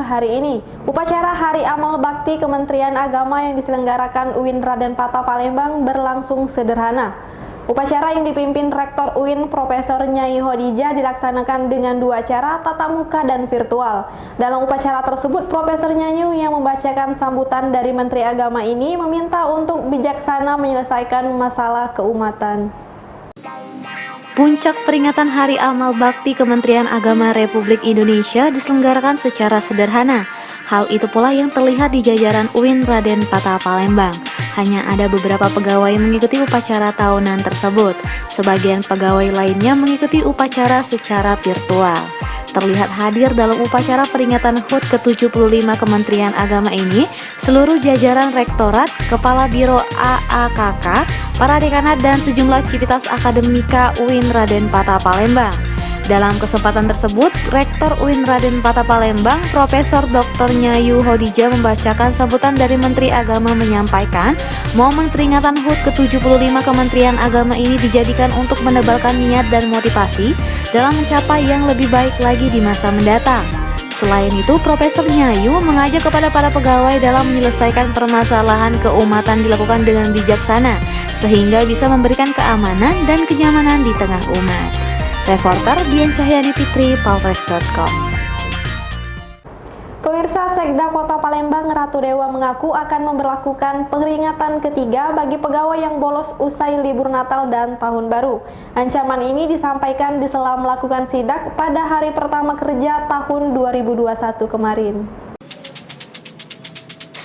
hari ini. Upacara Hari Amal Bakti Kementerian Agama yang diselenggarakan UIN Raden Patah Palembang berlangsung sederhana. Upacara yang dipimpin Rektor UIN Profesor Nyai Khadijah dilaksanakan dengan dua cara, tatap muka dan virtual. Dalam upacara tersebut, Profesor Nyai yang membacakan sambutan dari Menteri Agama ini meminta untuk bijaksana menyelesaikan masalah keumatan. Puncak peringatan Hari Amal Bakti Kementerian Agama Republik Indonesia diselenggarakan secara sederhana. Hal itu pula yang terlihat di jajaran UIN Raden Patah Palembang. Hanya ada beberapa pegawai mengikuti upacara tahunan tersebut. Sebagian pegawai lainnya mengikuti upacara secara virtual. Terlihat hadir dalam upacara peringatan HUT ke-75 Kementerian Agama ini seluruh jajaran rektorat, kepala biro AAKK, para dekanat dan sejumlah civitas akademika UIN Raden Patah Palembang. Dalam kesempatan tersebut, Rektor UIN Raden Patah Palembang, Profesor Dr. Nyai Khadijah membacakan sambutan dari Menteri Agama menyampaikan momen peringatan HUT ke-75 Kementerian Agama ini dijadikan untuk menebalkan niat dan motivasi dalam mencapai yang lebih baik lagi di masa mendatang. Selain itu, Profesor Nyayu mengajak kepada para pegawai dalam menyelesaikan permasalahan keumatan dilakukan dengan bijaksana, sehingga bisa memberikan keamanan dan kenyamanan di tengah umat. Reporter Dian Cahyani Fitri, Palpres.com. Pemirsa, Sekda Kota Palembang Ratu Dewa mengaku akan memberlakukan peringatan ketiga bagi pegawai yang bolos usai libur Natal dan Tahun Baru. Ancaman ini disampaikan di sela melakukan sidak pada hari pertama kerja tahun 2021 kemarin.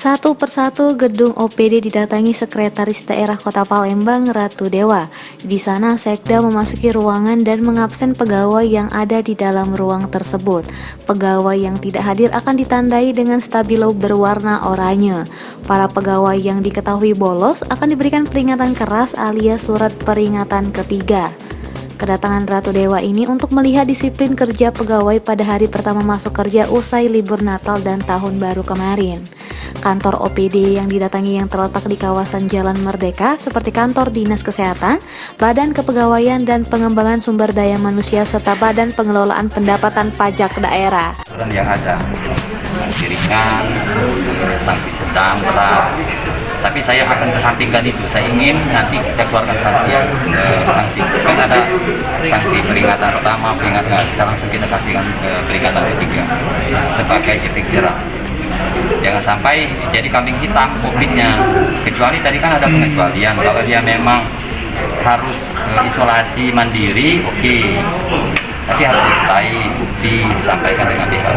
Satu persatu gedung OPD didatangi Sekretaris Daerah Kota Palembang Ratu Dewa. Di sana Sekda memasuki ruangan dan mengabsen pegawai yang ada di dalam ruang tersebut. Pegawai yang tidak hadir akan ditandai dengan stabilo berwarna oranye. Para pegawai yang diketahui bolos akan diberikan peringatan keras alias surat peringatan ketiga. Kedatangan Ratu Dewa ini untuk melihat disiplin kerja pegawai pada hari pertama masuk kerja usai libur Natal dan Tahun Baru kemarin. Kantor OPD yang didatangi yang terletak di kawasan Jalan Merdeka seperti kantor Dinas Kesehatan, Badan Kepegawaian dan Pengembangan Sumber Daya Manusia serta Badan Pengelolaan Pendapatan Pajak Daerah. Yang ada sanksi ringan, sanksi sedang, berat. Tapi saya akan kesampingkan itu. Saya ingin nanti kita keluarkan sanksi kan ada sanksi peringatan pertama, peringatan kita langsung kita kasihkan peringatan ketiga sebagai efek jerah. Jangan sampai jadi kambing hitam COVID-nya. Kecuali tadi kan ada pengecualian kalau dia memang harus isolasi mandiri, oke. Tapi harus disertai bukti disampaikan dengan pihak.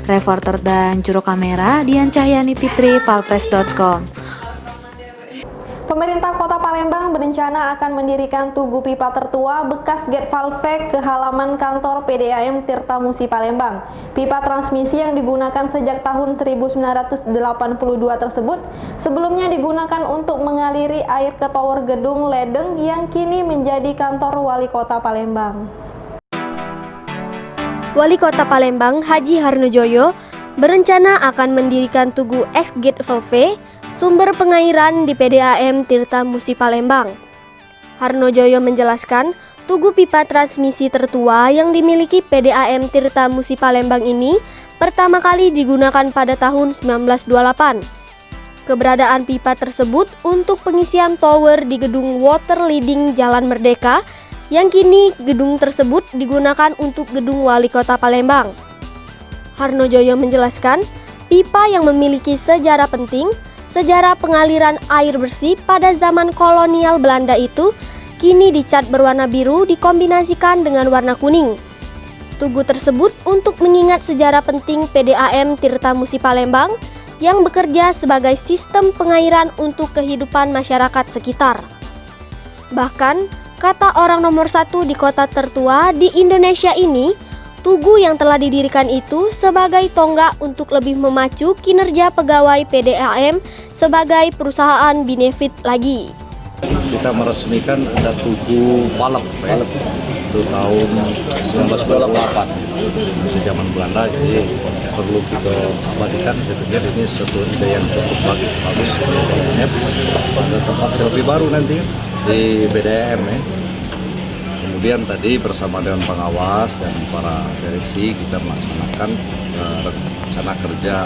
Reporter dan juru kamera Dian Cahyani Fitri, Palpres.com. Pemerintah Kota Palembang berencana akan mendirikan tugu pipa tertua bekas gate valve ke halaman kantor PDAM Tirta Musi Palembang. Pipa transmisi yang digunakan sejak tahun 1982 tersebut sebelumnya digunakan untuk mengaliri air ke tower gedung Ledeng yang kini menjadi kantor Wali Kota Palembang. Wali Kota Palembang Haji Harnojoyo berencana akan mendirikan tugu X-Gate Valve sumber pengairan di PDAM Tirta Musi Palembang. Harnojoyo menjelaskan, tugu pipa transmisi tertua yang dimiliki PDAM Tirta Musi Palembang ini pertama kali digunakan pada tahun 1928. Keberadaan pipa tersebut untuk pengisian tower di gedung Water Leading Jalan Merdeka, yang kini gedung tersebut digunakan untuk gedung Wali Kota Palembang. Harnojoyo menjelaskan, pipa yang memiliki sejarah penting, sejarah pengaliran air bersih pada zaman kolonial Belanda itu kini dicat berwarna biru dikombinasikan dengan warna kuning. Tugu tersebut untuk mengingat sejarah penting PDAM Tirta Musi Palembang yang bekerja sebagai sistem pengairan untuk kehidupan masyarakat sekitar. Bahkan, kata orang nomor satu di kota tertua di Indonesia ini, tugu yang telah didirikan itu sebagai tonggak untuk lebih memacu kinerja pegawai PDAM sebagai perusahaan benefit lagi. Kita meresmikan ada tugu Palem itu tahun 1928 masih zaman Belanda, jadi perlu kita abadikan. Saya pikir ini suatu ide yang cukup bagus. Ada tempat selfie baru nanti di BDM ya. Kemudian tadi bersama dengan pengawas dan para direksi kita melaksanakan rencana kerja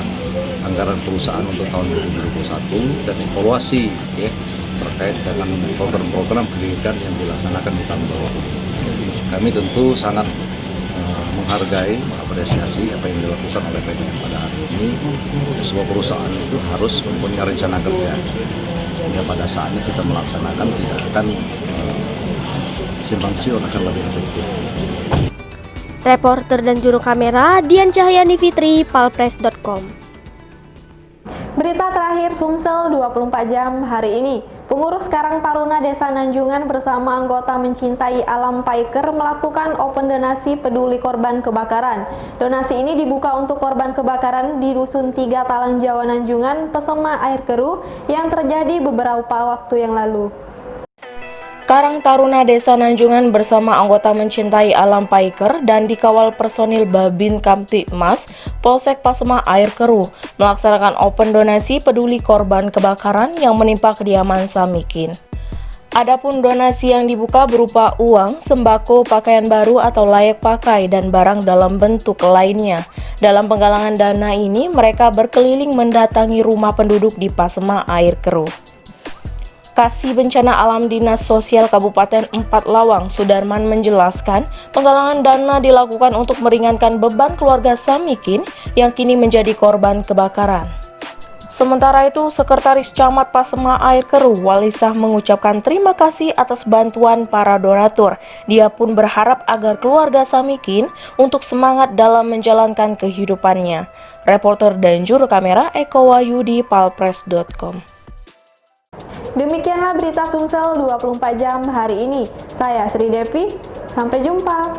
anggaran perusahaan untuk tahun 2021 dan evaluasi ya terkait dengan program-program pendidikan yang dilaksanakan di tahun baru. Kami tentu sangat menghargai, mengapresiasi apa yang dilakukan oleh PDAM pada hari ini. Sebuah perusahaan itu harus mempunyai rencana kerja, sehingga pada saatnya kita melaksanakan tidak akan simpang siur, akan lebih efektif. Reporter dan juru kamera Dian Cahyani Fitri, palpres.com. Berita terakhir Sumsel 24 jam hari ini. Pengurus Karang Taruna Desa Nanjungan bersama anggota Mencintai Alam Paiker melakukan open donasi peduli korban kebakaran. Donasi ini dibuka untuk korban kebakaran di Dusun 3 Talang Jawa Nanjungan, Pesema Air Keruh yang terjadi beberapa waktu yang lalu. Karang Taruna Desa Nanjungan bersama anggota Mencintai Alam Paiker dan dikawal personil Babin Kamtibmas Polsek Pasema Air Keruh melaksanakan open donasi peduli korban kebakaran yang menimpa kediaman Samikin. Adapun donasi yang dibuka berupa uang, sembako, pakaian baru atau layak pakai, dan barang dalam bentuk lainnya. Dalam penggalangan dana ini, mereka berkeliling mendatangi rumah penduduk di Pasema Air Keruh. Kasih Bencana Alam Dinas Sosial Kabupaten 4 Lawang, Sudarman menjelaskan, penggalangan dana dilakukan untuk meringankan beban keluarga Samikin yang kini menjadi korban kebakaran. Sementara itu, Sekretaris Camat Pasema Air Keruh, Walisah, mengucapkan terima kasih atas bantuan para donatur. Dia pun berharap agar keluarga Samikin untuk semangat dalam menjalankan kehidupannya. Reporter dan juru kamera Eko Wahyudi, palpres.com. Demikianlah berita Sumsel 24 jam hari ini. Saya Sri Devi, sampai jumpa.